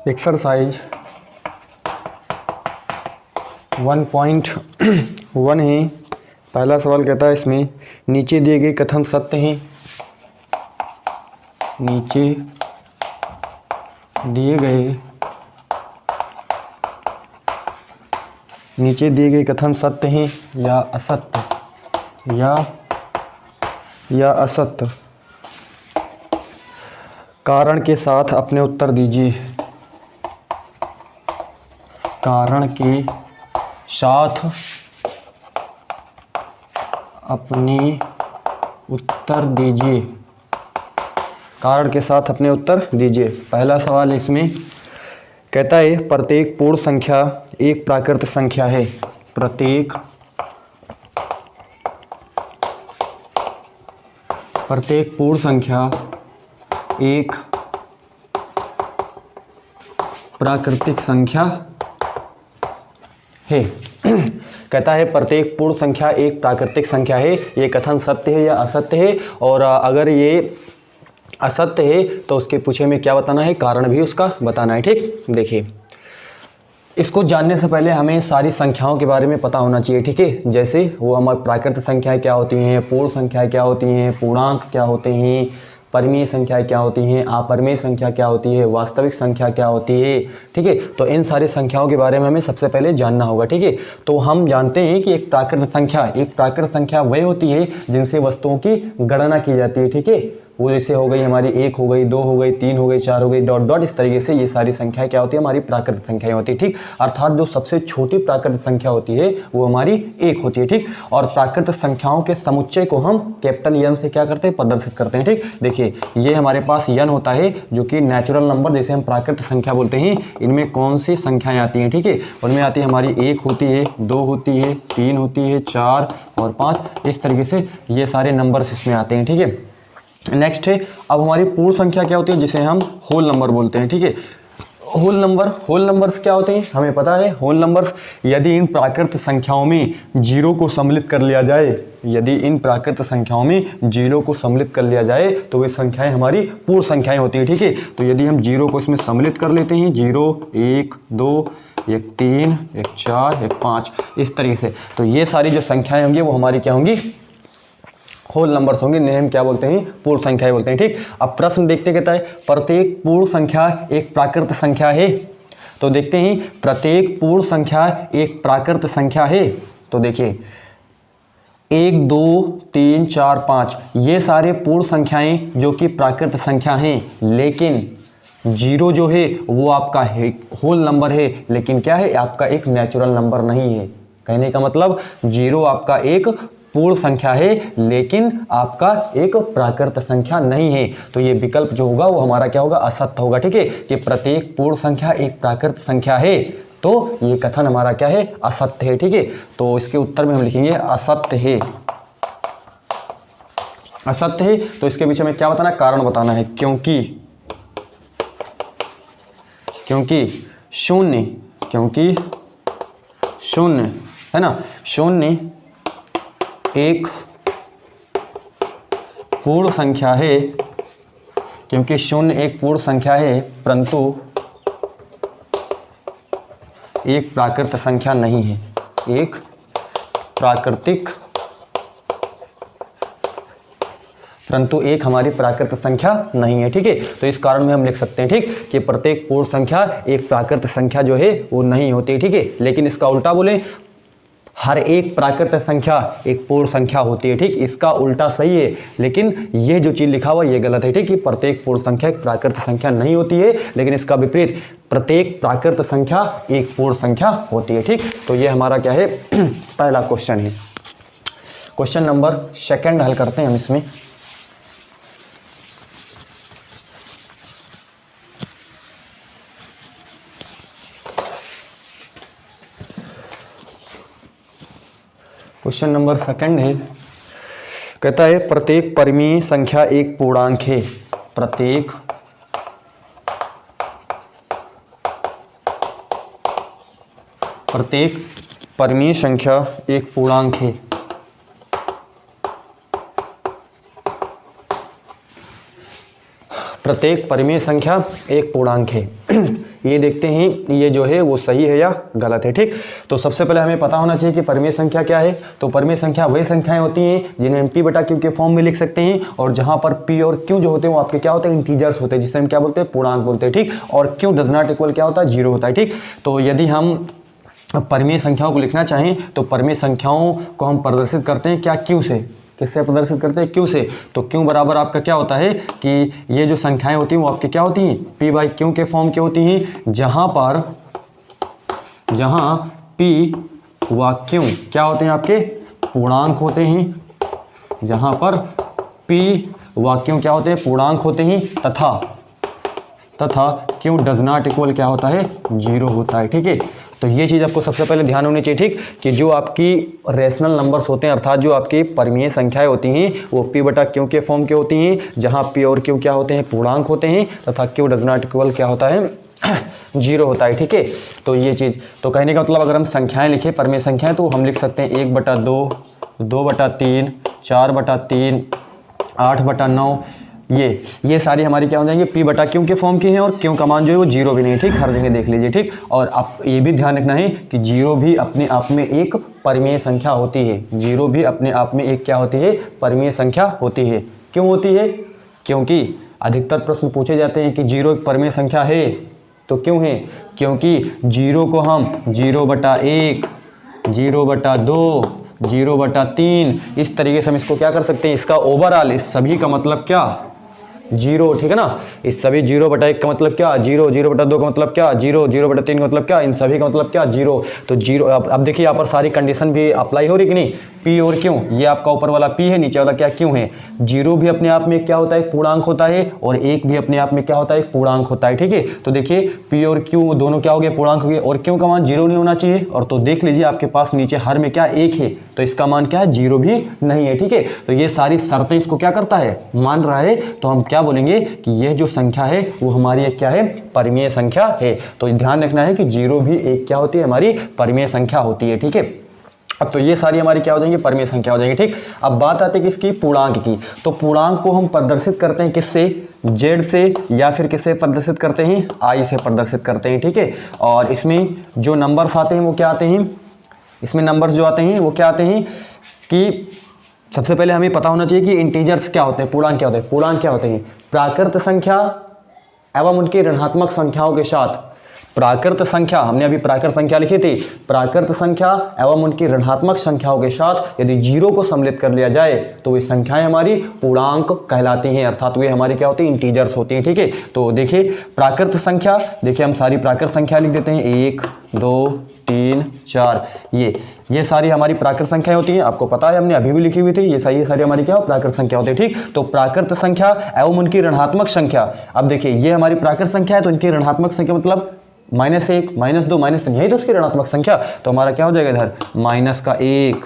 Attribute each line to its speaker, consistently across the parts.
Speaker 1: Exercise 1.1 है। पहला सवाल कहता है इसमें नीचे दिए गए कथन सत्य हैं। नीचे दिए गए कथन सत्य हैं या असत्य या असत्य। कारण के साथ अपने उत्तर दीजिए। कारण के साथ अपने उत्तर दीजिए। कारण के साथ अपने उत्तर दीजिए। पहला सवाल इसमें कहता है प्रत्येक पूर्ण संख्या एक प्राकृत संख्या है। प्रत्येक पूर्ण संख्या एक प्राकृतिक संख्या है। कहता है प्रत्येक पूर्ण संख्या एक प्राकृतिक संख्या है। ये कथन सत्य है या असत्य है, और अगर ये असत्य है तो उसके पूछे में क्या बताना है, कारण भी उसका बताना है। ठीक, देखिए इसको जानने से पहले हमें सारी संख्याओं के बारे में पता होना चाहिए। ठीक है, जैसे वो हमारी प्राकृत संख्याएं क्या होती हैं, पूर्ण संख्याएं क्या होती हैं, पूर्णांक क्या होते हैं, परिमेय संख्याएं क्या होती हैं, अपरिमेय संख्या क्या होती है, वास्तविक संख्या क्या होती है। ठीक है, तो इन सारी संख्याओं के बारे में हमें सबसे पहले जानना होगा। ठीक है, तो हम जानते हैं कि एक प्राकृत संख्या वह होती है जिनसे वस्तुओं की गणना की जाती है। ठीक है, वो जैसे हो गई हमारी 1 हो गई, 2 हो गई, 3 हो गई, 4 हो गई, डॉट डॉट, इस तरीके से ये सारी संख्याएं क्या होती है, हमारी प्राकृत संख्याएं होती है। ठीक, अर्थात जो सबसे छोटी प्राकृत संख्या होती है वो हमारी 1 होती है। ठीक, और प्राकृत संख्याओं के समुच्चय को हम कैपिटल एन से क्या करते हैं, प्रदर्शित करते हैं। ठीक, देखिए ये हमारे पास एन होता है जो कि नेचुरल नंबर जैसे हम प्राकृत संख्या बोलते हैं। इनमें कौन सी संख्याएं आती हैं, ठीक है, उनमें आती है हमारी 1 होती है, 2 होती है, 3 होती है, 4 और 5, इस तरीके से ये सारे नंबर्स इसमें आते हैं। ठीक है, नेक्स्ट है अब हमारी पूर्ण संख्या क्या होती है, जिसे हम होल नंबर बोलते हैं। ठीक है, होल नंबर्स क्या होते हैं हमें पता है। होल नंबर्स यदि इन प्राकृत संख्याओं में जीरो को सम्मिलित कर लिया जाए, यदि इन प्राकृत संख्याओं में जीरो को सम्मिलित कर लिया जाए तो वे संख्याएं हमारी पूर्ण संख्याएं होती है। ठीक है, तो यदि हम जीरो को इसमें सम्मिलित कर लेते हैं, 0 1 2 1 3 1 4 1 5, इस तरीके से, तो ये सारी जो संख्याएं होंगी वो हमारी क्या होंगी, होल नंबर्स होंगे। इन्हें हम क्या बोलते हैं, पूर्ण संख्याएं बोलते हैं। ठीक, अब प्रश्न देखते कहता है प्रत्येक पूर्ण संख्या एक प्राकृत संख्या है। तो देखते हैं प्रत्येक पूर्ण संख्या एक प्राकृत संख्या है। तो देखिए 1 2 3 4 5 ये सारे पूर्ण संख्याएं जो कि प्राकृत संख्या हैं, लेकिन जीरो जो है वो आपका होल नंबर है, लेकिन क्या है, आपका एक नेचुरल नंबर नहीं है। कहने का मतलब जीरो आपका एक पूर्ण संख्या है लेकिन आपका एक प्राकृत संख्या नहीं है। तो ये विकल्प जो होगा वो हमारा क्या होगा, असत्य होगा। ठीक है, कि प्रत्येक पूर्ण संख्या एक प्राकृत संख्या है, तो ये कथन हमारा क्या है, असत्य है। ठीक है, तो इसके उत्तर में हम लिखेंगे असत्य है। असत्य है, तो इसके पीछे में क्या बताना, कारण बताना है। क्योंकि शून्य है ना, शून्य एक पूर्ण संख्या है। क्योंकि शून्य एक पूर्ण संख्या है परंतु एक प्राकृत संख्या नहीं है, एक प्राकृतिक परंतु एक हमारी प्राकृत संख्या नहीं है। ठीक है, तो इस कारण में हम लिख सकते हैं, ठीक, कि प्रत्येक पूर्ण संख्या एक प्राकृत संख्या जो है वो नहीं होती। ठीक है, लेकिन इसका उल्टा बोले, हर एक प्राकृत संख्या एक पूर्ण संख्या होती है। ठीक, इसका उल्टा सही है, लेकिन ये जो चीज लिखा हुआ ये गलत है। ठीक, कि प्रत्येक पूर्ण संख्या एक प्राकृत संख्या नहीं होती है, लेकिन इसका विपरीत प्रत्येक प्राकृत संख्या एक पूर्ण संख्या होती है। ठीक, तो ये हमारा क्या है, पहला क्वेश्चन है। क्वेश्चन नंबर 2 हल करते हैं हम इसमें। क्वेश्चन नंबर 2 है, कहता है प्रत्येक परिमेय संख्या एक पूर्णांक है। प्रत्येक परिमेय संख्या एक पूर्णांक है। प्रत्येक परिमेय संख्या एक पूर्णांक है। ये देखते हैं ये जो है वो सही है या गलत है। ठीक, तो सबसे पहले हमें पता होना चाहिए कि परिमेय संख्या क्या है। तो परिमेय संख्या वही संख्याएं होती हैं जिन्हें हम p/q के फॉर्म में लिख सकते हैं, और जहां पर p और q जो होते हैं वो आपके क्या होते हैं, इंटीजर्स होते हैं, जिसे हम क्या बोलते हैं, पूर्णांक बोलते हैं। ठीक, और q डज नॉट इक्वल क्या होता है, 0 होता है। ठीक, तो यदि हम परिमेय संख्याओं को लिखना चाहें तो परिमेय संख्याओं को हम प्रदर्शित करते हैं क्या, q से। किससे प्रदर्शित करते हैं, q से। तो q बराबर आपका क्या होता है कि ये जो संख्याएं होती हैं वो आपके क्या होती हैं, p/q के फॉर्म की होती हैं, जहां p व q क्या होते हैं, आपके पूर्णांक होते हैं, जहां पर p व q क्या होते हैं, पूर्णांक होते हैं, तथा q डज नॉट इक्वल क्या होता है, 0 होता है। ठीक है, तो ये चीज़ आपको सबसे पहले ध्यान होनी चाहिए। ठीक, कि जो आपकी रेशनल नंबर्स होते हैं, अर्थात जो आपकी परिमेय संख्याएं होती हैं वो p/q के फॉर्म के होती हैं, जहां p और q क्या होते हैं, पूर्णांक होते हैं, तथा q डज नॉट इक्वल क्या होता है, 0 होता है। ठीक है, तो ये चीज़, तो कहने का मतलब अगर हम संख्याएं लिखें, परिमेय संख्याएं, तो हम लिख सकते हैं 1/2, 2/3, 4/3, 8/9, ये सारी हमारी क्या हो जाएंगी, p/q के फॉर्म की हैं, और q का मान जो है वो 0 भी नहीं है। ठीक, हर जगह देख लीजिए। ठीक, और आप ये भी ध्यान रखना है कि 0 भी अपने आप में एक परिमेय संख्या होती है। 0 भी अपने आप में एक क्या होती है, परिमेय संख्या होती है। क्यों होती है, क्योंकि अधिकतर प्रश्न पूछे जाते हैं कि 0 एक परिमेय संख्या है, तो क्यों है, क्योंकि 0 को हम 0/1, 0/2, 0/3 इस तरीके से हम इसको क्या कर सकते हैं, इसका ओवरऑल इस सभी का मतलब क्या, 0। ठीक है ना, इस सभी 0/1 का मतलब क्या, 0, 0/2 का मतलब क्या, 0, 0/3 का मतलब क्या, इन सभी का मतलब क्या, 0। तो 0, अब देखिए यहाँ पर सारी कंडीशन भी अप्लाई हो रही कि नहीं, p और q, ये आपका ऊपर वाला p है, नीचे वाला क्या q है। 0 भी अपने आप में क्या होता है, पूर्णांक होता है, और 1 भी अपने आप में क्या होता है, पूर्णांक होता है। ठीक है, तो देखिए p और q दोनों क्या हो गए, पूर्णांक हो गए, और q का मान 0 नहीं होना चाहिए। और तो देख लीजिए आपके पास नीचे हर में क्या 1 है, तो इसका मान क्या है, 0 भी नहीं है। ठीक है, तो ये सारी शर्तें इसको क्या करता है, मान रहा है, तो हम क्या बोलेंगे कि यह जो संख्या है वो हमारी एक क्या है, परिमेय संख्या है। तो ध्यान रखना है कि 0 भी एक क्या होती है, हमारी परिमेय संख्या होती है। ठीक है, अब तो ये सारी हमारी क्या हो जाएंगी, परिमेय संख्या हो जाएंगी। ठीक, अब बात आती है किसकी, पूर्णांक की। तो पूर्णांक को हम प्रदर्शित करते हैं किससे, z से, या फिर किससे प्रदर्शित करते हैं, i से प्रदर्शित करते हैं। ठीक है, और इसमें जो नंबर्स आते हैं वो क्या आते हैं, इसमें नंबर्स जो आते हैं वो क्या आते हैं कि सबसे पहले हमें पता होना चाहिए कि इंटीजर्स क्या होते हैं, पूर्णांक क्या होते हैं। पूर्णांक क्या होते हैं, प्राकृत संख्या एवं उनकी ऋणात्मक संख्याओं के साथ। प्राकृत संख्या, हमने अभी प्राकृत संख्या लिखी थी, प्राकृत संख्या एवं उनकी ऋणात्मक संख्याओं के साथ यदि 0 को सम्मिलित कर लिया जाए तो वे संख्याएं हमारी पूर्णांक कहलाती हैं, अर्थात वे हमारी क्या होती हैं, इंटीजर्स होती हैं। ठीक है, तो देखिए प्राकृत संख्या, देखिए हम सारी प्राकृत संख्या लिख देते हैं, 1, 2, 3, 4, ये सारी हमारी प्राकृत संख्याएं होती हैं। आपको पता है हमने अभी भी लिखी हुई थी, ये सारी हमारी क्या हो, प्राकृत संख्या होती है। ठीक, तो प्राकृत संख्या एवं उनकी ऋणात्मक संख्या, अब देखिए ये हमारी प्राकृत संख्या है, तो इनकी ऋणात्मक संख्या मतलब -1, -2, -3, यही तो उसकी ऋणात्मक संख्या। तो हमारा क्या हो जाएगा इधर, -1,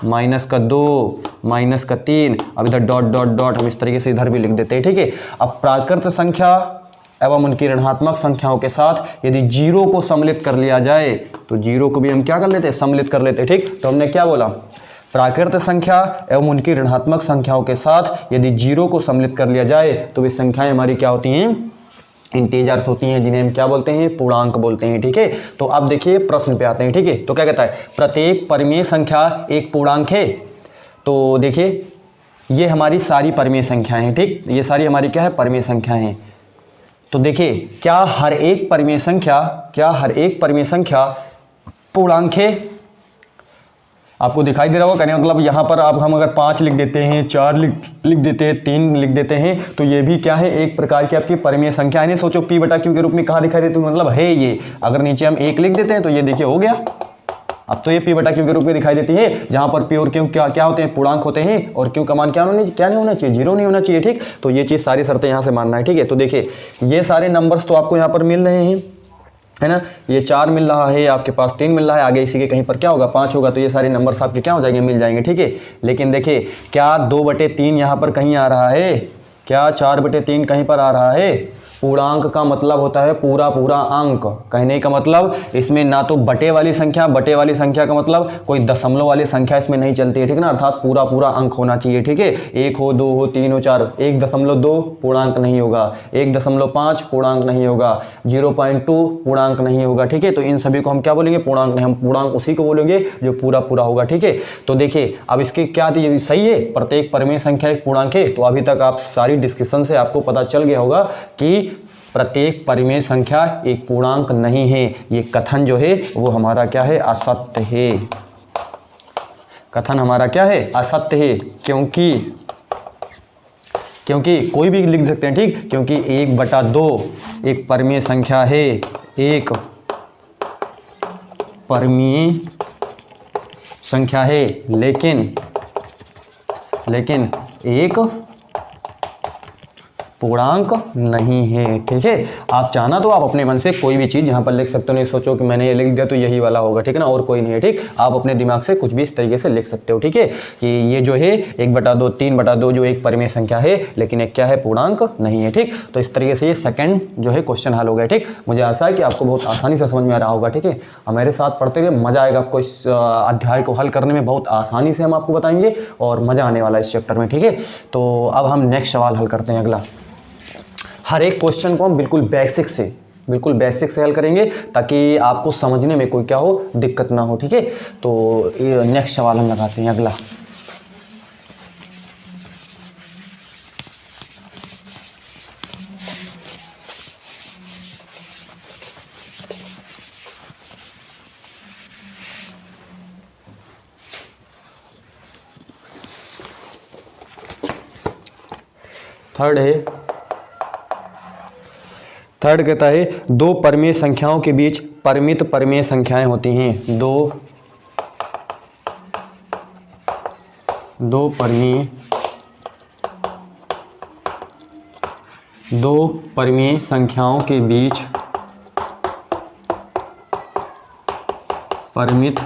Speaker 1: -2, -3, अब इधर डॉट डॉट डॉट हम इस तरीके से इधर भी लिख देते हैं। ठीक है, अब प्राकृत संख्या एवं उनकी ऋणात्मक संख्याओं के साथ यदि 0 को सम्मिलित कर लिया जाए तो 0 को भी हम क्या कर लेते हैं, सम्मिलित कर लेते हैं। ठीक, तो हमने क्या बोला, प्राकृत संख्या एवं उनकी ऋणात्मक संख्याओं के साथ यदि 0 को सम्मिलित कर लिया जाए तो वे संख्याएं हमारी क्या होती हैं, इंटीजर्स होती हैं, जिन्हें हम क्या बोलते हैं, पूर्णांक बोलते हैं। ठीक है, तो अब देखिए प्रश्न पे आते हैं। ठीक है, तो क्या कहता है, प्रत्येक परिमेय संख्या एक पूर्णांक है। तो देखिए ये हमारी सारी परिमेय संख्याएं हैं। ठीक, ये सारी हमारी क्या है, परिमेय संख्याएं हैं। तो देखिए क्या हर एक परिमेय संख्या पूर्णांक है, आपको दिखाई दे रहा होगा। कहने मतलब यहाँ पर आप हम अगर 5 लिख देते हैं, 4 लिख देते हैं, 3 लिख देते हैं, तो ये भी क्या है, एक प्रकार की आपकी परिमेय संख्या है। नहीं सोचो p/q के रूप में कहाँ दिखाई देती है, मतलब है ये। अगर नीचे हम 1 लिख देते हैं तो ये देखिए हो गया, अब तो ये p/q के रूप में दिखाई देती है, जहाँ पर p और q क्या होते हैं, पूर्णांक होते हैं, और q का मान क्या नहीं होना चाहिए, 0 नहीं होना चाहिए। ठीक, तो ये चीज़ सारी शर्तें यहाँ से मानना है। ठीक है, तो देखिए ये सारे नंबर्स तो आपको यहाँ पर मिल रहे हैं, है ना, ये 4 मिल रहा है, आपके पास 3 मिल रहा है, आगे इसी के कहीं पर क्या होगा, 5 होगा, तो ये सारे नंबर्स आपके क्या हो जाएंगे, मिल जाएंगे। ठीक है, लेकिन देखिए क्या 2/3 यहाँ पर कहीं आ रहा है, क्या 4/3 कहीं पर आ रहा है, पूर्णांक का मतलब होता है पूरा पूरा अंक। कहने का मतलब इसमें ना तो बटे वाली संख्या, बटे वाली संख्या का मतलब कोई दशमलव वाली संख्या इसमें नहीं चलती है, ठीक है ना, अर्थात पूरा पूरा अंक होना चाहिए, ठीक है। 1 हो, 2 हो, 3 हो, 4, 1.2 पूर्णांक नहीं होगा, 1.5 पूर्णांक नहीं होगा, 0.2 पूर्णांक नहीं होगा, ठीक है। तो इन सभी को हम क्या बोलेंगे, पूर्णांक नहीं, हम पूर्णांक उसी को बोलेंगे जो पूरा पूरा होगा, ठीक है। तो देखिए अब इसके क्या थी, सही है, प्रत्येक परिमेय संख्या एक पूर्णांक है। तो अभी तक आप सारी डिस्कशन से आपको पता चल गया होगा कि प्रत्येक परिमेय संख्या एक पूर्णांक नहीं है। ये कथन जो है वो हमारा क्या है, असत्य है। कथन हमारा क्या है, असत्य है, क्योंकि कोई भी लिख सकते हैं, ठीक, क्योंकि 1/2 एक परिमेय संख्या है, एक परिमेय संख्या है, लेकिन एक पूर्णांक नहीं है, ठीक है। आप चाहना तो आप अपने मन से कोई भी चीज़ यहाँ पर लिख सकते हो, नहीं सोचो कि मैंने ये लिख दिया तो यही वाला होगा, ठीक है ना, और कोई नहीं है, ठीक। आप अपने दिमाग से कुछ भी इस तरीके से लिख सकते हो, ठीक है, कि ये जो है 1/2 3/2 जो एक परिमेय संख्या है, लेकिन एक क्या है, पूर्णांक नहीं है, ठीक। तो इस तरीके से ये सेकंड जो है क्वेश्चन हल हो गया, ठीक। मुझे आशा है कि आपको बहुत आसानी से समझ में आ रहा होगा, ठीक है। और मेरे साथ पढ़ते हुए मजा आएगा आपको, इस अध्याय को हल करने में बहुत आसानी से हम आपको बताएंगे और मजा आने वाला है इस चैप्टर में, ठीक है। तो अब हम नेक्स्ट सवाल हल करते हैं। अगला, हर एक क्वेश्चन को हम बिल्कुल बेसिक से हल करेंगे ताकि आपको समझने में कोई क्या हो, दिक्कत ना हो, ठीक है। तो नेक्स्ट सवाल हम लगाते हैं। अगला, थर्ड कहता है दो परिमेय संख्याओं के बीच परिमित परिमेय संख्याएं होती हैं। दो परिमेय संख्याओं के बीच परिमित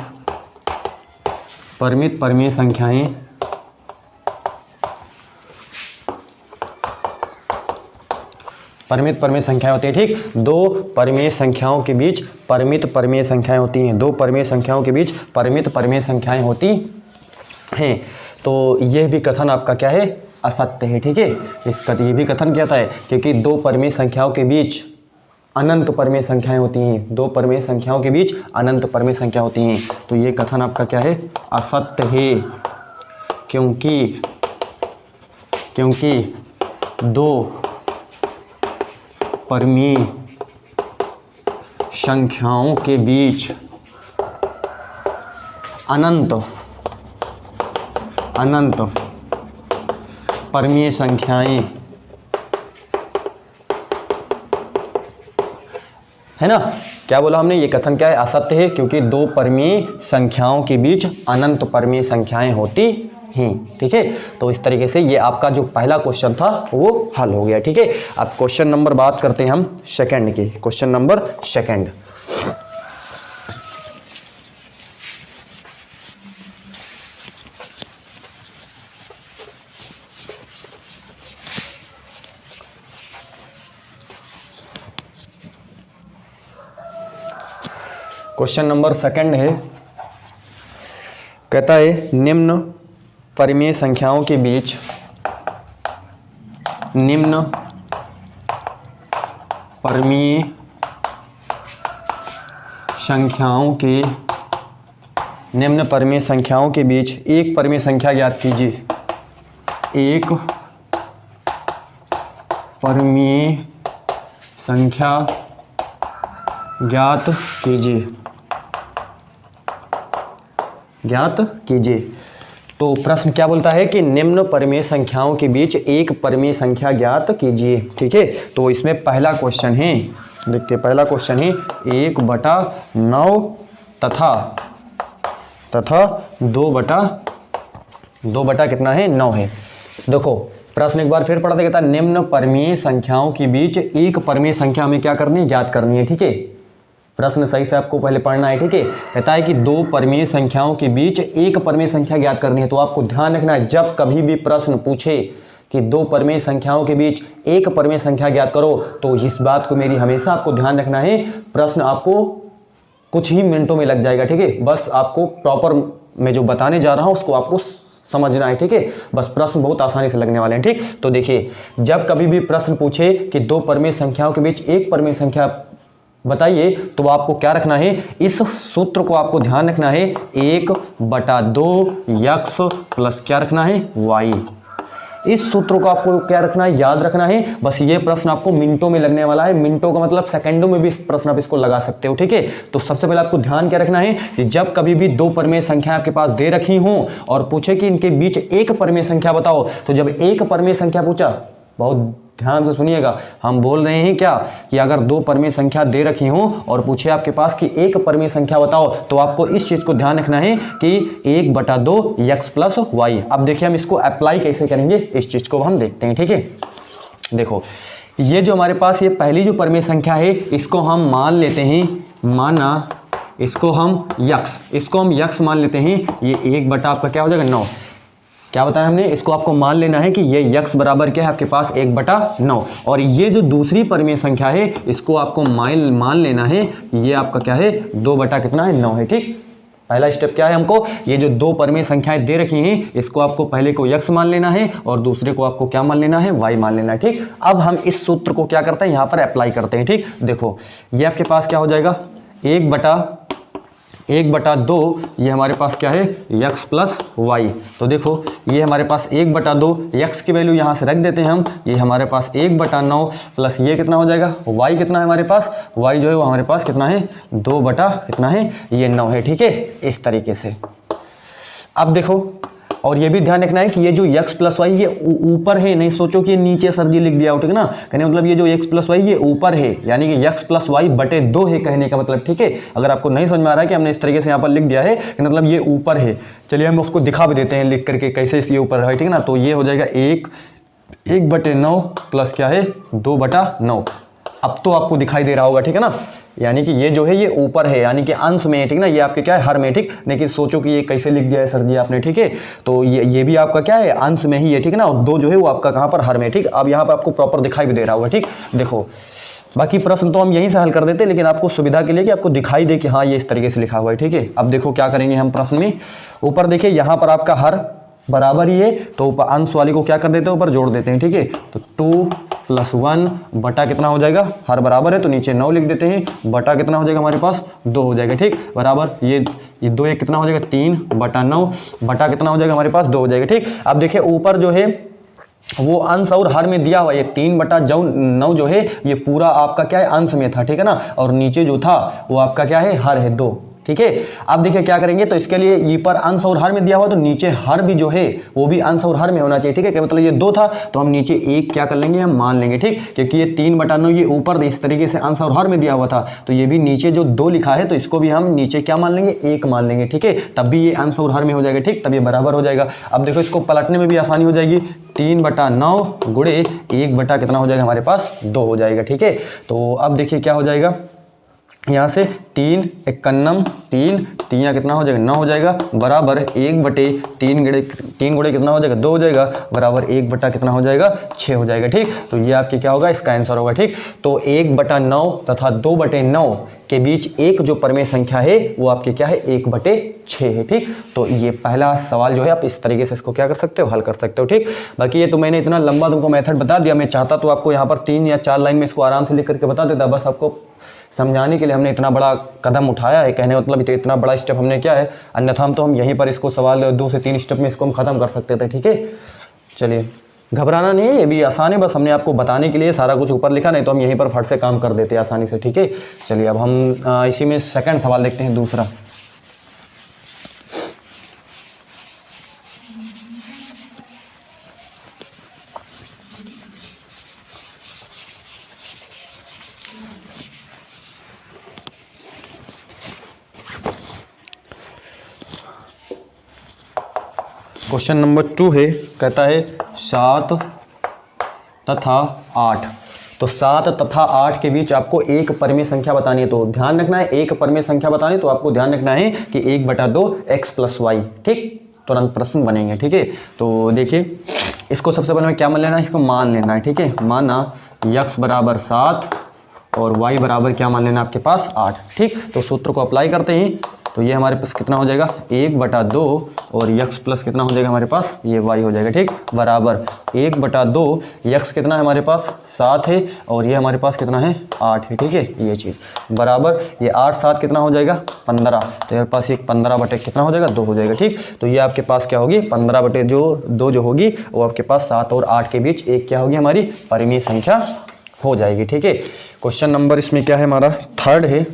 Speaker 1: परिमेय संख्याएं परिमित परिमेय संख्याएं होती हैं, ठीक। दो परिमेय संख्याओं के बीच परिमित परिमेय संख्याएं होती हैं। दो परिमेय संख्याओं के बीच परिमित परिमेय संख्याएं होती हैं। तो यह भी कथन आपका क्या है, असत्य है, ठीक है। ये भी कथन क्या था, क्योंकि दो परिमेय संख्याओं के बीच अनंत परिमेय संख्याएं होती हैं। दो परिमेय संख्याओं के बीच अनंत परिमेय संख्या होती हैं। तो ये कथन आपका क्या है, असत्य है, क्योंकि दो परिमेय संख्याओं के बीच अनंत परिमेय संख्याएं है ना। क्या बोला हमने, ये कथन क्या है, असत्य है, क्योंकि दो परिमेय संख्याओं के बीच अनंत परिमेय संख्याएं होती हैं, ठीक है। तो इस तरीके से ये आपका जो पहला क्वेश्चन था वो हल हो गया, ठीक है। अब क्वेश्चन नंबर बात करते हैं हम सेकंड की। Question number second, question number second है, कहता है निम्न परिमेय संख्याओं के बीच निम्न परिमेय संख्याओं के बीच एक परिमेय संख्या ज्ञात कीजिए। एक परिमेय संख्या ज्ञात कीजिए। तो प्रश्न क्या बोलता है कि निम्न परिमेय संख्याओं के बीच एक परिमेय संख्या ज्ञात कीजिए, ठीक है। तो इसमें पहला क्वेश्चन है, देखते हैं, पहला क्वेश्चन है 1/9 तथा 2 कितना है, 9 है। देखो प्रश्न एक बार फिर पढ़ते, कहता है निम्न परिमेय संख्याओं के बीच एक परिमेय संख्या हमें क्या करनी है, ज्ञात करनी है, ठीक है। प्रश्न सही से आपको पहले पढ़ना है, ठीक है। कहता है कि दो परिमेय संख्याओं के बीच एक परिमेय संख्या ज्ञात करनी है। तो आपको ध्यान रखना है, जब कभी भी प्रश्न पूछे कि दो परिमेय संख्याओं के बीच एक परिमेय संख्या ज्ञात करो, तो इस बात को मेरी हमेशा आपको ध्यान रखना है। प्रश्न आपको कुछ ही मिनटों में लग जाएगा, ठीक है। बस आपको प्रॉपर मैं जो बताने जा रहा हूं उसको आपको समझना है, ठीक है। बस प्रश्न बहुत आसानी से लगने वाले हैं, ठीक। तो देखिए, जब कभी भी प्रश्न पूछे कि दो परिमेय संख्याओं के बीच एक परिमेय संख्या बताइए, तो आपको क्या रखना है, इस सूत्र को आपको ध्यान रखना है, 1/2 यक्स प्लस क्या रखना है, वाई। इस सूत्र को आपको क्या रखना है, याद रखना है। बस ये प्रश्न आपको मिनटों में लगने वाला है, मिनटों का मतलब सेकंडों में भी इस प्रश्न आप इसको लगा सकते हो, ठीक है। तो सबसे पहले आपको ध्यान क्या रखना है कि जब कभी भी दो परिमेय संख्या आपके पास दे रखी हो और पूछे कि इनके बीच एक परिमेय संख्या बताओ, तो जब एक परिमेय संख्या पूछा, बहुत ध्यान से सुनिएगा, हम बोल रहे हैं क्या कि अगर दो परिमेय संख्या दे रखी हो और पूछे आपके पास कि एक परिमेय संख्या बताओ, तो आपको इस चीज को ध्यान रखना है कि 1/2 यक्स प्लस वाई। अब देखिए हम इसको अप्लाई कैसे करेंगे, इस चीज को हम देखते हैं, ठीक है। देखो, ये जो हमारे पास ये पहली जो परिमेय संख्या है, इसको हम मान लेते हैं, माना इसको हम यक्स मान लेते हैं। ये 1 आपका क्या हो जाएगा, 9। क्या बताया हमने, इसको आपको मान लेना है कि ये यक्स बराबर क्या है आपके पास, 1/9। और ये जो दूसरी परिमेय संख्या है, इसको आपको मान लेना है, ये आपका क्या है, 2 कितना है, 9 है, ठीक। पहला स्टेप क्या है, हमको ये जो दो परिमेय संख्याएं दे रखी हैं, इसको आपको पहले को यक्स मान लेना है और दूसरे को आपको क्या मान लेना है, वाई मान लेना है, ठीक। अब हम इस सूत्र को क्या करते हैं, यहाँ पर अप्लाई करते हैं, ठीक। देखो, ये आपके पास क्या हो जाएगा, 1/2, ये हमारे पास क्या है, यक्स प्लस वाई। तो देखो, ये हमारे पास 1/2, यक्स की वैल्यू यहाँ से रख देते हैं हम, ये हमारे पास 1/9 प्लस ये कितना हो जाएगा, वाई कितना है हमारे पास, वाई जो है वो हमारे पास कितना है, 2 कितना है, ये 9 है, ठीक है। इस तरीके से अब देखो, और ये भी ध्यान रखना है कि ये जो x प्लस वाई ये ऊपर है, नहीं सोचो कि ये नीचे सर जी लिख दिया हो, ठीक है ना। कहने मतलब ये जो x प्लस वाई ये ऊपर है, यानी कि x प्लस वाई बटे 2 है कहने का मतलब, ठीक है। अगर आपको नहीं समझ में आ रहा है कि हमने इस तरीके से यहाँ पर लिख दिया है कि मतलब ये ऊपर है, चलिए हम उसको दिखा भी देते हैं लिख करके कैसे ये ऊपर है, ठीक है ना। तो ये हो जाएगा 1/9 प्लस क्या है, 2/9। अब तो आपको दिखाई दे रहा होगा, ठीक है ना। यानी कि ये जो है ये ऊपर है, यानी कि अंश में है, ठीक ना, ये आपके क्या है, हर में, ठीक। लेकिन सोचो कि ये कैसे लिख दिया है सर जी आपने, ठीक है। तो ये भी आपका क्या है, अंश में ही है, ठीक है ना। और 2 जो है वो आपका कहाँ पर, हर में, ठीक। अब यहाँ पर आपको प्रॉपर दिखाई भी दे रहा होगा, ठीक। देखो, बाकी प्रश्न तो हम यहीं से हल कर देते, लेकिन आपको सुविधा के लिए कि आपको दिखाई दे कि हाँ ये इस तरीके से लिखा हुआ है, ठीक है। अब देखो क्या करेंगे हम प्रश्न में, ऊपर देखिए यहाँ पर आपका हर बराबर ही है, तो ऊपर अंश वाली को क्या कर देते हैं, ऊपर जोड़ देते हैं, ठीक है। तो 2 + 1 बटा कितना हो जाएगा, हर बराबर है तो नीचे 9 लिख देते हैं, बटा कितना हो जाएगा हमारे पास, 2 हो जाएगा, ठीक। बराबर ये 2 1 कितना हो जाएगा, 3/9 बटा कितना हो जाएगा हमारे पास, 2 हो जाएगा, ठीक। अब देखिए ऊपर जो है वो अंश और हर में दिया हुआ, ये 3/9 जो है ये पूरा आपका क्या है, अंश में था, ठीक है ना। और नीचे जो था वो आपका क्या है, हर है, 2, ठीक है। अब देखिए क्या करेंगे, तो इसके लिए ये पर अंश और हर में दिया हुआ, तो नीचे हर भी जो है वो भी अंश और हर में होना चाहिए, ठीक है। क्या मतलब ये 2 था तो हम नीचे 1 क्या कर लेंगे, हम मान लेंगे, ठीक। क्योंकि ये 3/9 ये ऊपर इस तरीके से अंश और हर में दिया हुआ था, तो ये भी नीचे जो 2 लिखा है तो इसको भी हम नीचे क्या मान लेंगे, 1 मान लेंगे, ठीक है। तब भी ये अंश और हर में हो जाएगा, ठीक, तब ये बराबर हो जाएगा। अब देखो इसको पलटने में भी आसानी हो जाएगी, 3/9 गुणे 1 कितना हो जाएगा हमारे पास, 2 हो जाएगा, ठीक है। तो अब देखिए क्या हो जाएगा, यहाँ से 3 × 3 कितना हो जाएगा, 9 हो जाएगा, बराबर 1/3 गुणे कितना हो जाएगा, 2 हो जाएगा, बराबर 1 कितना हो जाएगा, 6 हो जाएगा, ठीक। तो ये आपके क्या होगा, इसका आंसर होगा, ठीक। तो 1/9 तथा 2/9 के बीच एक जो परिमेय संख्या है वो आपके क्या है, 1/6 है, ठीक। तो ये पहला सवाल जो है आप इस तरीके से इसको क्या कर सकते हो, हल कर सकते हो, ठीक। बाकी ये तो मैंने इतना लंबा तुमको मेथड बता दिया, मैं चाहता तो आपको यहाँ पर 3 या 4 लाइन में इसको आराम से लिख करके बता देता, बस आपको समझाने के लिए हमने इतना बड़ा कदम उठाया है, कहने मतलब इतना बड़ा स्टेप हमने क्या है, अन्यथा हम यहीं पर इसको सवाल 2 से 3 स्टेप में इसको हम खत्म कर सकते थे, ठीक है। चलिए, घबराना नहीं है, ये भी आसान है, बस हमने आपको बताने के लिए सारा कुछ ऊपर लिखा, नहीं तो हम यहीं पर फट से काम कर देते आसानी से, ठीक है। चलिए अब हम इसी में सेकंड सवाल देखते हैं, दूसरा। क्वेश्चन नंबर 2 है, कहता है 7 तथा 8। तो 7 तथा 8 के बीच आपको एक परिमेय संख्या बतानी है, तो ध्यान रखना है एक परिमेय संख्या बतानी, तो आपको ध्यान रखना है कि 1/2 x + y, ठीक। तुरंत प्रश्न बनेंगे। ठीक है, तो देखिए इसको सबसे पहले हमें क्या मान लेना है, इसको मान लेना है। ठीक है, माना x बराबर 7 और y बराबर क्या मान लेना आपके पास 8। ठीक, तो सूत्र को अप्लाई करते हैं तो ये हमारे पास कितना हो जाएगा 1/2 और x प्लस कितना हो जाएगा हमारे पास ये y हो जाएगा। ठीक, बराबर 1/2 x कितना है हमारे पास 7 है और ये हमारे पास कितना है 8 है। ठीक है, ये चीज़ बराबर ये 8 7 कितना हो जाएगा 15, तो मेरे पास एक 15 कितना हो जाएगा 2 हो जाएगा। ठीक, तो ये आपके पास क्या होगी 15/2 जो होगी वो आपके पास 7 और 8 के बीच एक क्या होगी हमारी परिमेय संख्या हो जाएगी। ठीक है, क्वेश्चन नंबर इसमें क्या है हमारा थर्ड है।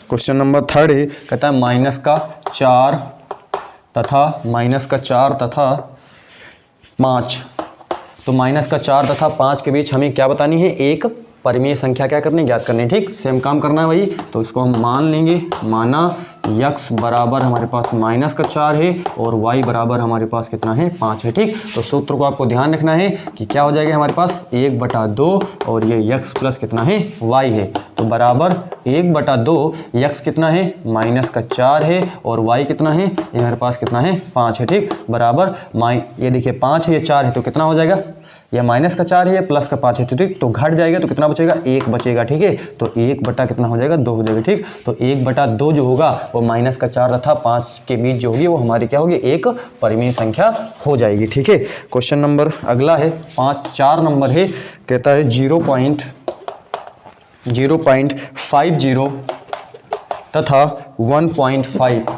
Speaker 1: क्वेश्चन नंबर थर्ड है, कहता है -4 तथा 5। तो -4 तथा 5 के बीच हमें क्या बतानी है, एक परिमेय संख्या क्या करनी ज्ञात करनी है। ठीक, सेम काम करना है वही, तो इसको हम मान लेंगे, माना x बराबर हमारे पास -4 है और y बराबर हमारे पास कितना है 5 है। ठीक, तो सूत्र को आपको ध्यान रखना है कि क्या हो जाएगा हमारे पास 1/2 और ये x प्लस कितना है y है, तो बराबर 1/2 x कितना है -4 है और y कितना है ये हमारे पास कितना है 5 है। ठीक, बराबर ये देखिए 5 है ये 4 है तो कितना हो जाएगा, यह -4 है प्लस का 5 है, ठीक, तो घट जाएगा तो कितना बचेगा 1 बचेगा। ठीक है, तो 1 बटा कितना हो जाएगा 2 हो जाएगा। ठीक, तो 1/2 जो होगा वो -4 तथा 5 के बीच जो होगी वो हमारी क्या होगी एक परिमेय संख्या हो जाएगी। ठीक है, क्वेश्चन नंबर अगला है 4 नंबर है, कहता है 0.50 तथा 1.5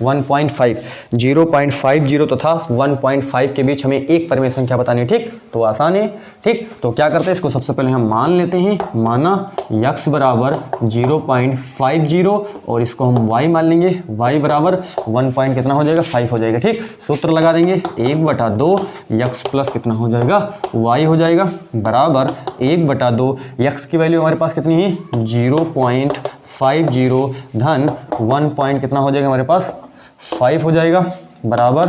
Speaker 1: 0.50 तथा 1.5 के बीच हमें एक परिमेय संख्या बतानी है। ठीक, तो आसान है। ठीक, तो क्या करते हैं इसको सबसे पहले हम मान लेते हैं, माना x बराबर 0.50 और इसको हम y मान लेंगे, y बराबर 1 पॉइंट कितना हो जाएगा 5 हो जाएगा। ठीक, सूत्र लगा देंगे 1/2 x प्लस कितना हो जाएगा y हो जाएगा, बराबर 1/2 x की वैल्यू हमारे पास कितनी है 0.50 धन 1 पॉइंट कितना हो जाएगा हमारे पास 5 हो जाएगा, बराबर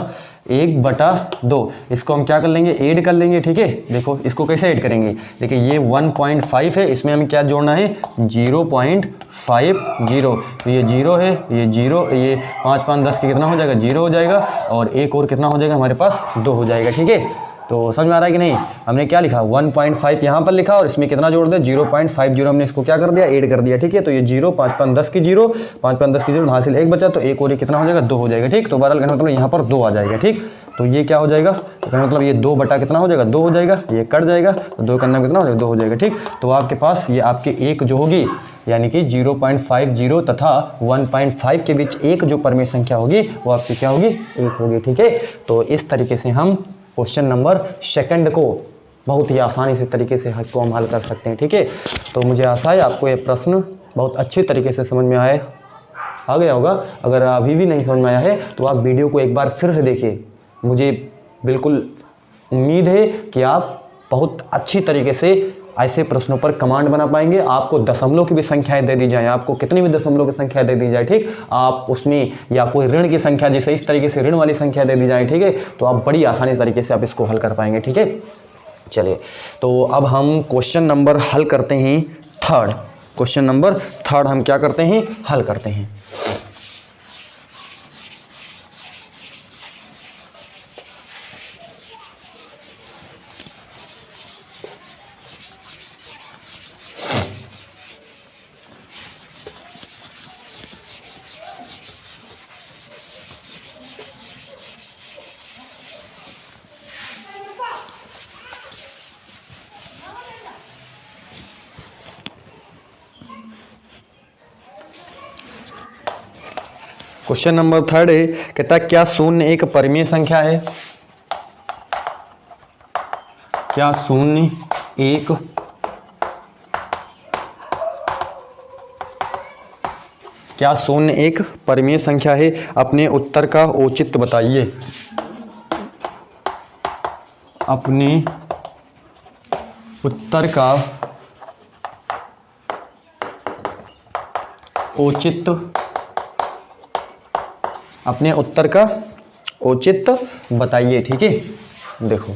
Speaker 1: 1/2। इसको हम क्या कर लेंगे ऐड कर लेंगे। ठीक है, देखो इसको कैसे ऐड करेंगे, देखिए ये 1.5 है, इसमें हमें क्या जोड़ना है 0.50, तो ये 0 है, ये 0, ये 5 5 10 के कितना हो जाएगा 0 हो जाएगा और एक और कितना हो जाएगा हमारे पास 2 हो जाएगा। ठीक है, तो समझ में आ रहा है कि नहीं, हमने क्या लिखा 1.5 यहाँ पर लिखा और इसमें कितना जोड़ दिया 0.50, हमने इसको क्या कर दिया ऐड कर दिया। ठीक है, तो ये 0 5 5 10 की 0 5 5 10 की 0 हासिल 1 बचा, तो एक और ये कितना हो जाएगा 2 हो जाएगा। ठीक, तो बहरहाल कहने मतलब यहाँ पर 2 आ जाएगा। ठीक, तो ये क्या हो जाएगा, तो कहने मतलब ये 2 बटा कितना हो जाएगा 2 हो जाएगा, ये कट जाएगा तो 2 करना कितना हो जाएगा 2 हो जाएगा। ठीक, तो आपके पास ये आपके एक जो होगी यानी कि 0.50 तथा 1.5 के बीच एक जो परिमेय संख्या होगी वो आपकी क्या होगी 1 होगी। ठीक है, तो इस तरीके से हम क्वेश्चन नंबर सेकंड को बहुत ही आसानी से तरीके से इसको हम हल कर सकते हैं। ठीक है, तो मुझे आशा है आपको ये प्रश्न बहुत अच्छे तरीके से समझ में आ गया होगा। अगर अभी भी नहीं समझ में आया है तो आप वीडियो को एक बार फिर से देखिए, मुझे बिल्कुल उम्मीद है कि आप बहुत अच्छी तरीके से ऐसे प्रश्नों पर कमांड बना पाएंगे। आपको दशमलव की भी संख्याएं दे दी जाए, आपको कितनी भी दशमलव की संख्या दे दी जाए, ठीक, आप उसमें या कोई ऋण की संख्या जैसे इस तरीके से ऋण वाली संख्या दे दी जाए, ठीक है, तो आप बड़ी आसानी तरीके से आप इसको हल कर पाएंगे। ठीक है, चलिए तो अब हम क्वेश्चन नंबर हल करते हैं थर्ड। क्वेश्चन नंबर थर्ड हम क्या करते हैं हल करते हैं। क्वेश्चन नंबर थर्ड है, कहता है क्या शून्य एक परिमेय संख्या है? क्या शून्य एक परिमेय संख्या है? अपने उत्तर का औचित्य बताइए। अपने उत्तर का औचित्य, अपने उत्तर का औचित्य बताइए। ठीक है, देखो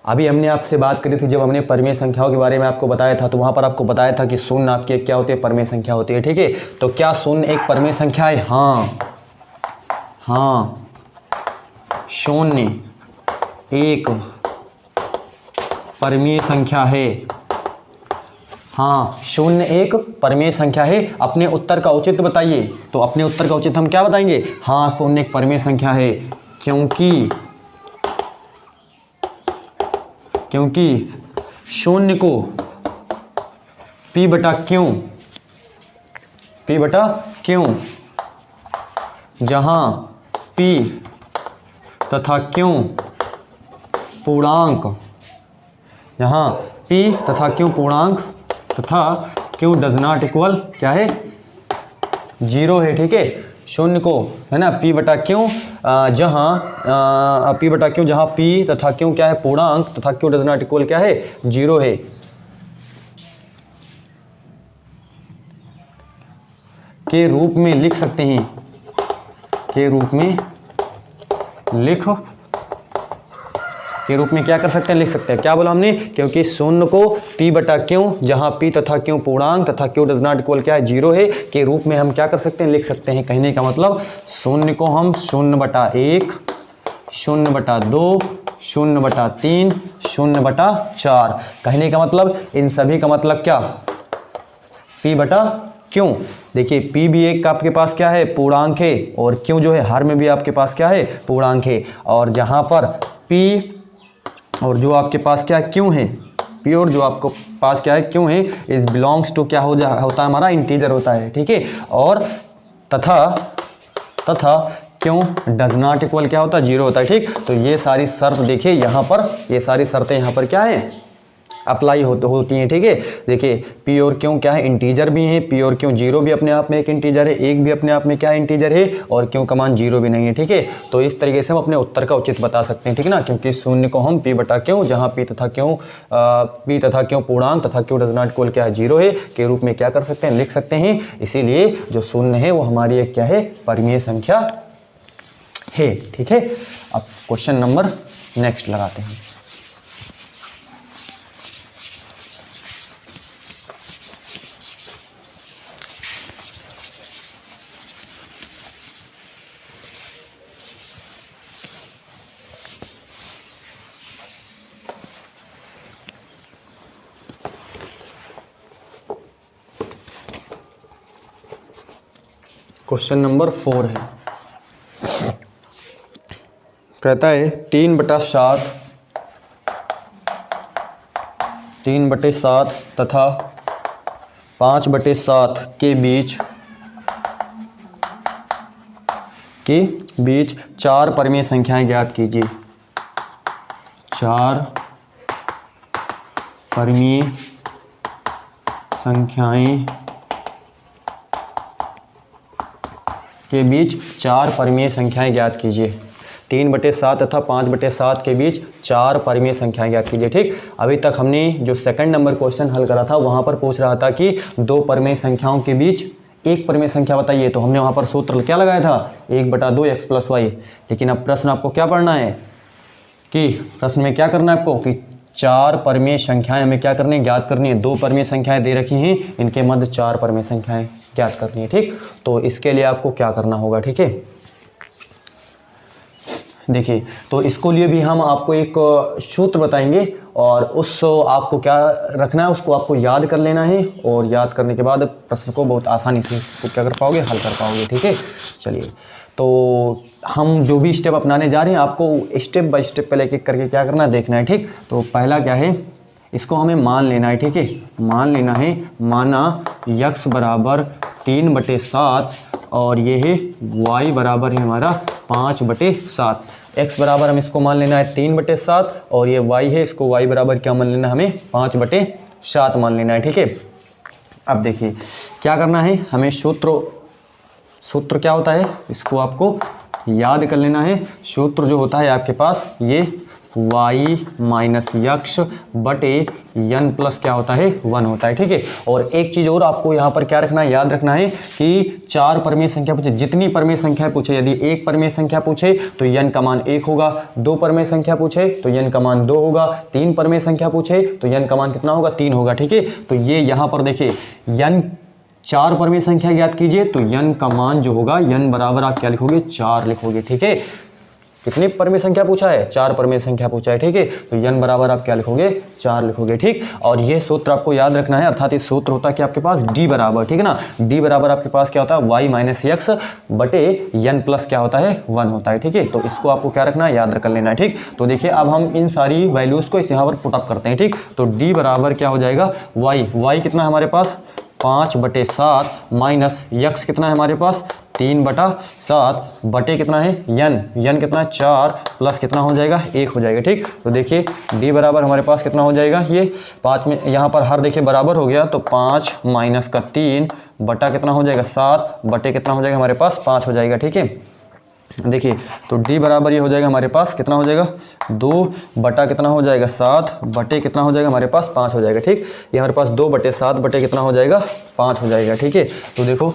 Speaker 1: अभी हमने आपसे बात करी थी जब हमने परिमेय संख्याओं के बारे में आपको बताया था, तो वहां पर आपको बताया था कि शून्य आपकी एक क्या होती है परिमेय संख्या होती है। ठीक है, तो क्या शून्य एक परिमेय संख्या है? हाँ शून्य एक परमीय संख्या है। हाँ शून्य एक परमीय संख्या है। अपने उत्तर का औचित्य बताइए। तो अपने उत्तर का औचित्य हम क्या बताएंगे? हाँ शून्य एक परमीय संख्या है, क्योंकि शून्य को p बटा क्यों जहां p तथा क्यों पूर्णांक, तथा क्यों डज नॉट इक्वल क्या है? 0 है। ठीक है, शून्य को है ना p बटा क्यों जहां p तथा क्यों क्या है? पूर्णांक, तथा क्यों डज नॉट इक्वल क्या है? 0 है। के रूप में लिख सकते हैं, क्या कर सकते हैं? लिख सकते हैं। क्या बोला हमने? क्योंकि शून्य को p बटा क्यों जहां p तथा क्यों पूर्णांक तथा क्यों डज नॉट इक्वल क्या है? 0 है के रूप में हम क्या कर सकते हैं? लिख सकते हैं। कहने का मतलब शून्य को हम 0/1, 0/2, 0/3, 0/4। कहने का मतलब इन सभी का मतलब क्या? p बटा क्यों। देखिए p भी एक आपके पास क्या है? पूर्णांक है, और क्यों जो है हर में भी आपके पास क्या है? पूर्णांक है। और जहां पर p और जो आपके पास क्या है? क्यों है, p और जो आपको पास क्या है? क्यों है, इज बिलोंग्स टू क्या होता है? हमारा इंटीजर होता है। ठीक है, और तथा क्यों डज नॉट इक्वल क्या होता है? 0 होता है। ठीक, तो ये सारी शर्त देखिए यहाँ पर, ये सारी शर्तें यहाँ पर क्या है? अप्लाई होती हैं। ठीक है, देखिए p और क्यों क्या है? इंटीजर भी हैं। p और क्यों 0 भी अपने आप में एक इंटीजर है, 1 भी अपने आप में क्या इंटीजर है, और क्यों का मान 0 भी नहीं है। ठीक है, तो इस तरीके से हम अपने उत्तर का उचित बता सकते हैं। ठीक है ना, क्योंकि शून्य को हम p बटा क्यों जहां p तथा क्यों पूर्णांक तथा क्यों डज नॉट इक्वल क्या है? 0 है के रूप में क्या कर सकते हैं? लिख सकते हैं। इसीलिए जो शून्य है वो हमारी एक क्या है? परमीय संख्या है। ठीक है, अब क्वेश्चन नंबर नेक्स्ट लगाते हैं। क्वेश्चन नंबर 4 है, कहता है 3/7 तथा 5/7 के बीच 4 परमीय संख्याएं ज्ञात कीजिए। 4 परमीय संख्याएं के बीच 4 परमीय संख्याएं ज्ञात कीजिए। 3/7 तथा 5/7 के बीच 4 परमीय संख्याएं ज्ञात कीजिए। ठीक, अभी तक हमने जो सेकंड नंबर क्वेश्चन हल करा था वहां पर पूछ रहा था कि 2 परमीय संख्याओं के बीच एक परमीय संख्या बताइए, तो हमने वहां पर सूत्र क्या लगाया था? 1/2 x + y। लेकिन अब प्रश्न आपको क्या पढ़ना है कि प्रश्न में क्या करना है आपको कि 4 परमीय संख्याएं हमें क्या करनी है? ज्ञात करनी है। 2 परमीय संख्याएं दे रखी हैं, इनके मध्य 4 परमीय संख्याएं ज्ञात करनी है। ठीक, तो इसके लिए आपको क्या करना होगा? ठीक है, देखिए तो इसको लिए भी हम आपको एक सूत्र बताएंगे, और उस आपको क्या रखना है? उसको आपको याद कर लेना है, और याद करने के बाद प्रश्न को बहुत आसानी से इसको क्या कर पाओगे? हल कर पाओगे। ठीक है, चलिए तो हम जो भी स्टेप अपनाने जा रहे हैं आपको स्टेप बाय स्टेप पहले एक करके क्या करना है? देखना है। ठीक, तो पहला क्या है? इसको हमें मान लेना है। ठीक है, मान लेना है, माना x बराबर 3/7 और ये है y बराबर है हमारा 5/7। x बराबर हम इसको मान लेना है 3/7 और ये y है, इसको y बराबर क्या मान लेना है? हमें 5/7 मान लेना है। ठीक है, अब देखिए क्या करना है हमें? सूत्र क्या होता है? इसको आपको याद कर लेना है। सूत्र जो होता है आपके पास ये y माइनस यक्स बटे n प्लस क्या होता है? 1 होता है। ठीक है, और एक चीज़ और आपको यहाँ पर क्या रखना है? याद रखना है कि 4 परमीय संख्या पूछे, जितनी परमीय संख्या पूछे, यदि 1 परमीय संख्या पूछे तो n का मान 1 होगा, 2 परमीय संख्या पूछे तो n का मान 2 होगा, 3 परमीय संख्या पूछे तो n का मान कितना होगा? 3 होगा। ठीक है, तो ये यहाँ पर देखिए n 4 परमेय संख्या ज्ञात कीजिए, तो n का मान जो होगा n बराबर आप क्या लिखोगे 4 लिखोगे। ठीक है, कितनी परमेय संख्या पूछा है, 4 परमेय संख्या पूछा है। ठीक है, तो n बराबर आप क्या लिखोगे 4 लिखोगे। ठीक, और ये सूत्र आपको याद रखना है, अर्थात ये सूत्र होता है कि आपके पास d बराबर, ठीक है ना, d बराबर आपके पास क्या होता है y माइनस एक्स बटे n प्लस क्या होता है 1 होता है। ठीक है, तो इसको आपको क्या रखना है, याद रख लेना है। ठीक, तो देखिए अब हम इन सारी वैल्यूज को इस यहाँ पर पुटअप करते हैं। ठीक, तो d बराबर क्या हो जाएगा y कितना है हमारे पास 5/7 माइनस x कितना है हमारे पास 3/7 बटे कितना है n कितना है 4 प्लस कितना हो जाएगा 1 हो जाएगा। ठीक, तो देखिए d बराबर हमारे पास कितना हो जाएगा, ये 5 में यहाँ पर हर देखिए बराबर हो गया, तो 5 माइनस का 3 बटा कितना हो जाएगा 7 बटे कितना हो जाएगा हमारे पास 5 हो जाएगा। ठीक है, देखिए तो d बराबर ये हो जाएगा हमारे पास कितना हो जाएगा 2 बटा कितना हो जाएगा 7 बटे कितना हो जाएगा हमारे पास 5 हो जाएगा। ठीक, ये हमारे पास 2/7 बटे कितना हो जाएगा 5 हो जाएगा। ठीक है, तो देखो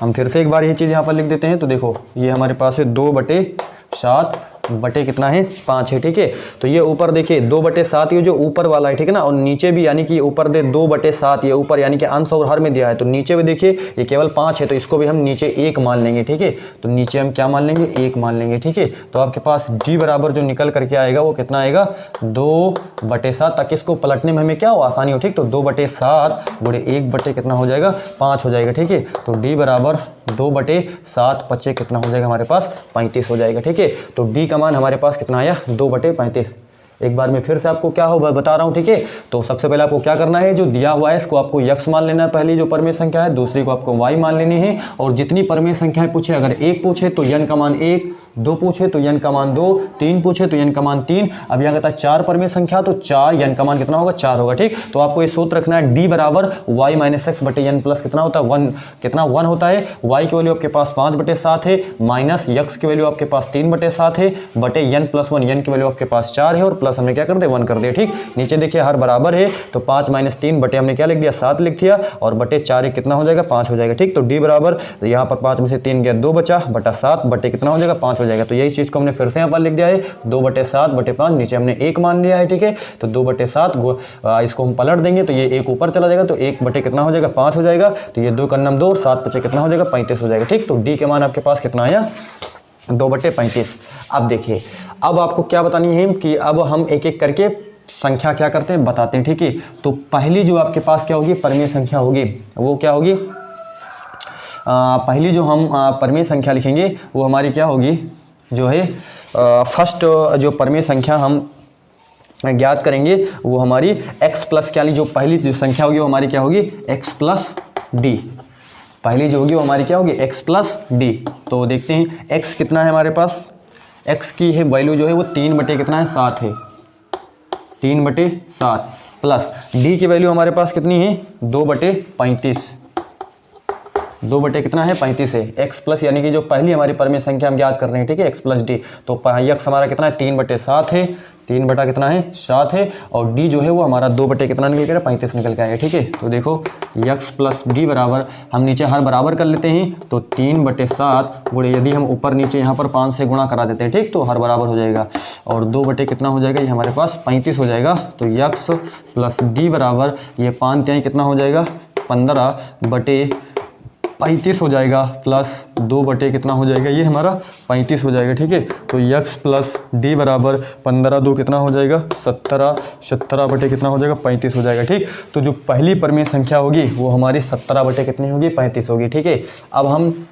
Speaker 1: हम फिर से एक बार ये चीज़ यहाँ पर लिख देते हैं, तो देखो ये हमारे पास है 2/7 बटे कितना है 5 है। ठीक है, तो ये ऊपर देखिए 2/7 ये जो ऊपर वाला है, ठीक है ना, और नीचे भी यानी कि ऊपर दे 2/7 ये ऊपर यानी कि अंश और हर में दिया है, तो नीचे भी देखिए ये केवल 5 है, तो इसको भी हम नीचे 1 मान लेंगे। ठीक है, तो नीचे हम क्या मान लेंगे 1 मान लेंगे। ठीक है, तो आपके पास d बराबर जो निकल करके आएगा वो कितना आएगा 2/7, ताकि इसको पलटने में हमें क्या हो आसानी हो। ठीक, तो 2/7 गुणे 1 बटे कितना हो जाएगा 5 हो जाएगा। ठीक है, तो d बराबर 2/7 बचे कितना हो जाएगा हमारे पास 35 हो जाएगा। ठीक है, तो d का मान हमारे पास कितना आया 2/35। एक बार मैं फिर से आपको क्या हो बता रहा हूँ। ठीक है, तो सबसे पहले आपको क्या करना है, जो दिया हुआ है इसको आपको x मान लेना है, पहली जो परमेय संख्या है, दूसरी को आपको y मान लेनी है, और जितनी परमेय संख्याएं पूछे, अगर 1 पूछे तो n का मान 1, 2 पूछे तो n का मान 2, 3 पूछे तो n का मान 3। अब यहाँ कहता है 4 परमेय संख्या, तो 4 n का मान कितना होगा 4 होगा। ठीक, तो आपको ये सूत्र रखना है d बराबर y माइनस एक्स बटे n प्लस कितना होता है 1, कितना 1 होता है। y की वैल्यू आपके पास 5/7 है, माइनस x की वैल्यू आपके पास 3/7 है, बटे n प्लस 1 n की वैल्यू आपके पास 4 है, और प्लस हमने क्या कर दिया 1 कर दिया। ठीक, नीचे देखिए हर बराबर है, तो 5 माइनस 3 बटे हमने क्या लिख दिया 7 लिख दिया, और बटे 4 कितना हो जाएगा 5 हो जाएगा। ठीक, तो d बराबर यहाँ पर 5 में से 3 गया 2 बचा, बटा 7 बटे कितना हो जाएगा 5 हो जाएगा। तो यही चीज़ को हमने फिर से यहाँ पर लिख दिया है 2/7 बटे 5, नीचे हमने 1 मान लिया है। ठीक है, तो 2/7 इसको हम पलट देंगे तो ये 1 ऊपर चला जाएगा, तो 1 बटे कितना हो जाएगा 5 हो जाएगा, तो ये 2 कन्नम 2 और 7 बचे कितना हो जाएगा 35 हो जाएगा। ठीक, तो d के मान आपके पास कितना आया 2/35। अब देखिए अब आपको क्या बतानी है कि अब हम एक एक करके संख्या क्या करते हैं बताते हैं। ठीक है, तो पहली जो आपके पास क्या होगी परमेय संख्या होगी वो क्या होगी, पहली जो हम परमेय संख्या लिखेंगे वो हमारी क्या होगी, जो है फर्स्ट जो परमेय संख्या हम ज्ञात करेंगे वो हमारी x प्लस क्या ली, जो पहली जो संख्या होगी वो हमारी क्या होगी x प्लस डी। पहली जो होगी वो हमारी क्या होगी x प्लस डी। तो देखते हैं x कितना है हमारे पास, x की है वैल्यू जो है वो 3 बटे कितना है 7 है, 3/7 प्लस d की वैल्यू हमारे पास कितनी है 2/35, 2 बटे कितना है 35 है। x प्लस यानी कि जो पहली हमारी परमेय संख्या हम ज्ञात कर रहे हैं। ठीक है, x प्लस डी, तो x हमारा कितना है 3/7 है, 3 बटा कितना है 7 है, और d जो है वो हमारा 2 बटे कितना निकल कर 35 निकल के आएगा। ठीक है, तो देखो x प्लस डी बराबर हम नीचे हर बराबर कर लेते हैं, तो 3/7 गुणे यदि हम ऊपर नीचे यहाँ पर 5 से गुणा करा देते हैं। ठीक, तो हर बराबर हो जाएगा, और 2 बटे कितना हो जाएगा ये हमारे पास 35 हो जाएगा। तो x प्लस डी बराबर ये 5 कितना हो जाएगा 15/35 हो जाएगा, प्लस 2 बटे कितना हो जाएगा ये हमारा 35 हो जाएगा। ठीक है, तो x प्लस डी बराबर 15×2 कितना हो जाएगा 17, 17 बटे कितना हो जाएगा 35 हो जाएगा। ठीक, तो जो पहली परमेय संख्या होगी वो हमारी 17 बटे कितनी होगी 35 होगी। ठीक है, अब हम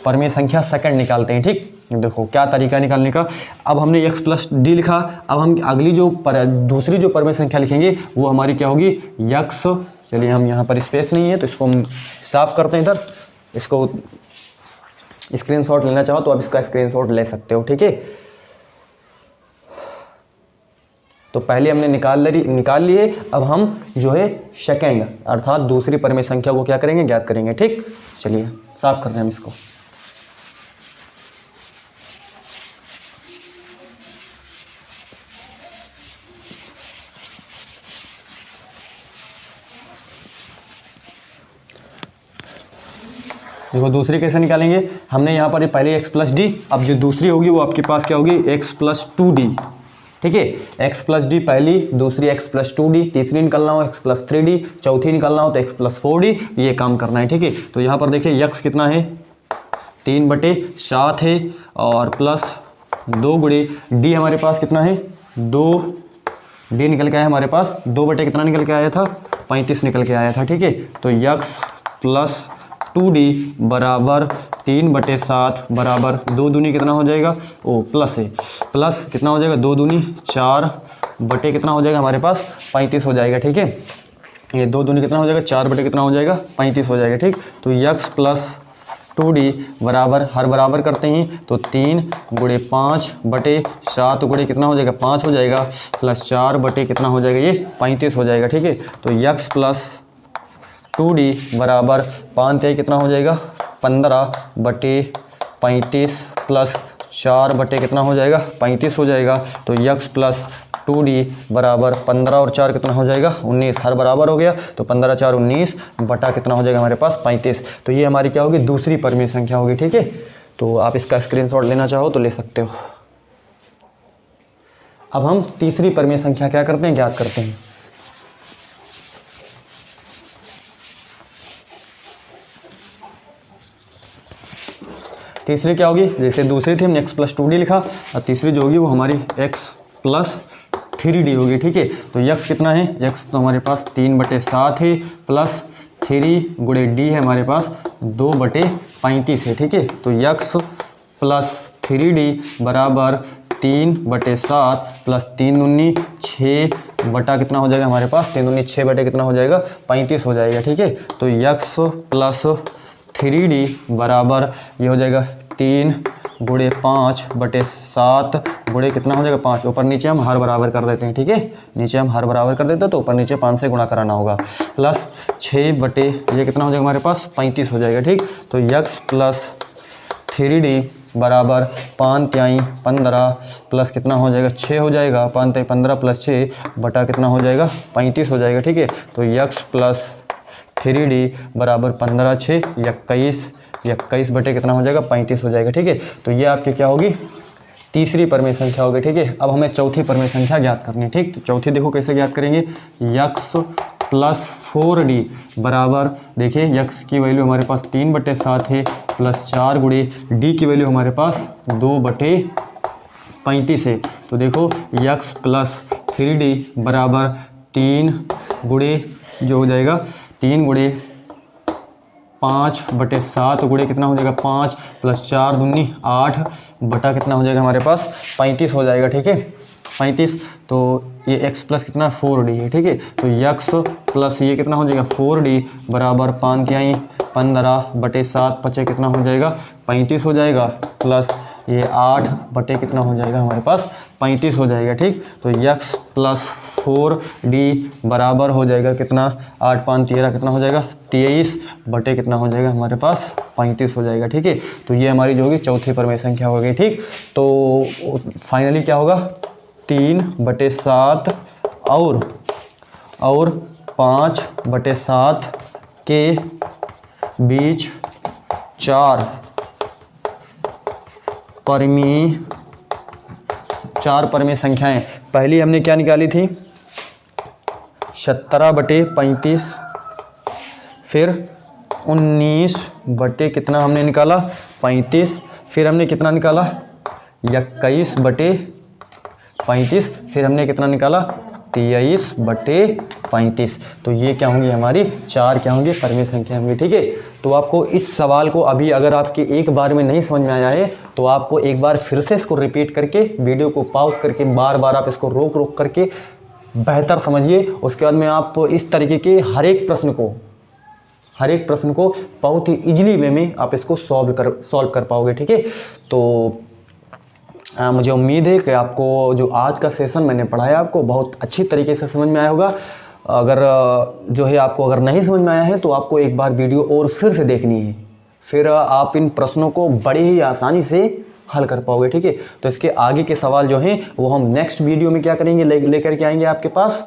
Speaker 1: परमेय संख्या सेकंड निकालते हैं। ठीक, देखो क्या तरीका निकालने का, अब हमने x प्लस डी लिखा, अब हम अगली जो दूसरी जो परमेय संख्या लिखेंगे वो हमारी क्या होगी x, चलिए हम यहाँ पर स्पेस नहीं है तो इसको हम साफ करते हैं, इधर इसको स्क्रीनशॉट लेना चाहो तो आप इसका स्क्रीनशॉट ले सकते हो। ठीक है, तो पहले हमने निकाल लिए, अब हम जो है सेकेंड अर्थात दूसरी परमेय संख्या को क्या करेंगे ज्ञात करेंगे। ठीक, चलिए साफ करते हैं हम इसको। देखो दूसरी कैसे निकालेंगे, हमने यहाँ पर पहले x प्लस डी, अब जो दूसरी होगी वो आपके पास क्या होगी x प्लस 2d, ठीक है। x प्लस डी पहली, दूसरी x प्लस 2d, तीसरी निकालना हो x प्लस 3d, चौथी निकालना हो तो x प्लस 4d, ये काम करना है। ठीक है, तो यहाँ पर देखिए x कितना है 3/7 है और प्लस 2 गुणे d हमारे पास कितना है 2, d निकल के आया हमारे पास 2 बटे कितना निकल के आया था 35 निकल के आया था। ठीक है, तो x प्लस 2d बराबर 3/7 बराबर 2 दूनी कितना हो जाएगा, ओ प्लस है, प्लस कितना हो जाएगा 2 दूनी 4 बटे कितना हो जाएगा हमारे पास 35 हो जाएगा। ठीक है, ये 2 दूनी कितना हो जाएगा 4 बटे कितना हो जाएगा 35 हो जाएगा। ठीक, तो x प्लस 2d बराबर हर बराबर करते हैं तो 3 गुणे 5 बटे 7 गुणे कितना हो जाएगा 5 हो जाएगा, प्लस 4 बटे कितना हो जाएगा ये 35 हो जाएगा। ठीक है, तो x प्लस 2d बराबर 5 कितना हो जाएगा 15 बटे 35 प्लस 4 बटे कितना हो जाएगा 35 हो जाएगा। तो x प्लस 2d बराबर 15 और 4 कितना हो जाएगा 19, हर बराबर हो गया तो 15 4 19 बटा कितना हो जाएगा हमारे पास 35। तो ये हमारी क्या होगी दूसरी परिमेय संख्या होगी। ठीक है, तो आप इसका स्क्रीनशॉट लेना चाहो तो ले सकते हो। अब हम तीसरी परिमेय संख्या क्या करते हैं ज्ञात करते हैं। तीसरी क्या होगी, जैसे दूसरी थी हमने x प्लस 2d लिखा और तीसरी जो होगी वो हमारी x प्लस 3d होगी। ठीक है, तो x कितना है, x तो हमारे पास 3/7 है प्लस 3 गुणे d है हमारे पास 2/35 है। ठीक है, तो x प्लस 3d बराबर 3/7 प्लस 3 दूनी 6 बटा कितना हो जाएगा हमारे पास 3 दूनी 6 बटे कितना हो जाएगा 35 हो जाएगा। ठीक है, तो x प्लस 3d बराबर ये हो जाएगा 3 गुणे 5/7 गुणे कितना हो जाएगा 5, ऊपर नीचे हम हर बराबर कर देते हैं। ठीक है, नीचे हम हर बराबर कर देते हैं तो ऊपर नीचे 5 से गुणा कराना होगा, प्लस 6 बटे ये कितना हो जाएगा हमारे पास 35 हो जाएगा। ठीक, तो x प्लस 3d बराबर 5 तिहाई 15 प्लस कितना हो जाएगा 6 हो जाएगा, 5 तिहाई 15 प्लस 6 बटा कितना हो जाएगा 35 हो जाएगा। ठीक है, तो x प्लस 3d बराबर 15 6 21 बटे कितना हो जाएगा 35 हो जाएगा। ठीक है, तो ये आपकी क्या होगी तीसरी परिमेय संख्या होगी। ठीक है, अब हमें चौथी परिमेय संख्या ज्ञात करनी है। ठीक, तो चौथी देखो कैसे ज्ञात करेंगे, x प्लस 4d बराबर देखिए x की वैल्यू हमारे पास 3/7 है प्लस 4 गुणे d की वैल्यू हमारे पास 2/35 है। तो देखो x प्लस 3d बराबर 3 गुणे जो हो जाएगा 3 गुणे 5/7 गुणे कितना हो जाएगा 5 प्लस 4 दूनी 8 बटा कितना हो जाएगा हमारे पास 35 हो जाएगा। ठीक है, 35, तो ये x प्लस कितना 4d है। ठीक है, तो x प्लस ये कितना हो जाएगा 4d बराबर 5 तिहाई 15/7 बचे कितना हो जाएगा 35 हो जाएगा, प्लस ये 8 बटे कितना हो जाएगा हमारे पास 35 हो जाएगा। ठीक, तो x प्लस 4d बराबर हो जाएगा कितना 8 5 13 कितना हो जाएगा 23 बटे कितना हो जाएगा हमारे पास 35 हो जाएगा। ठीक है, तो ये हमारी जो होगी चौथी परिमेय संख्या हो गई। ठीक, तो फाइनली क्या होगा 3/7 और 5/7 के बीच 4 परिमेय संख्याएं। पहली हमने क्या निकाली थी 17/35, फिर 19 बटे कितना हमने निकाला 35, फिर हमने कितना निकाला 21/35, फिर हमने कितना निकाला 23/35। तो ये क्या होंगी हमारी 4 क्या होंगी परिमेय संख्या होंगी। ठीक है, तो आपको इस सवाल को अभी अगर आपके एक बार में नहीं समझ में आया है तो आपको एक बार फिर से इसको रिपीट करके वीडियो को पॉज करके बार बार आप इसको रोक करके बेहतर समझिए। उसके बाद में आप इस तरीके के हर एक प्रश्न को बहुत ही इजीली वे में आप इसको सॉल्व कर पाओगे। ठीक है, तो मुझे उम्मीद है कि आपको जो आज का सेशन मैंने पढ़ाया आपको बहुत अच्छी तरीके से समझ में आया होगा। अगर जो है आपको अगर नहीं समझ में आया है तो आपको एक बार वीडियो और फिर से देखनी है, फिर आप इन प्रश्नों को बड़ी ही आसानी से हल कर पाओगे। ठीक है, तो इसके आगे के सवाल जो हैं वो हम नेक्स्ट वीडियो में क्या करेंगे लेकर के आएंगे आपके पास।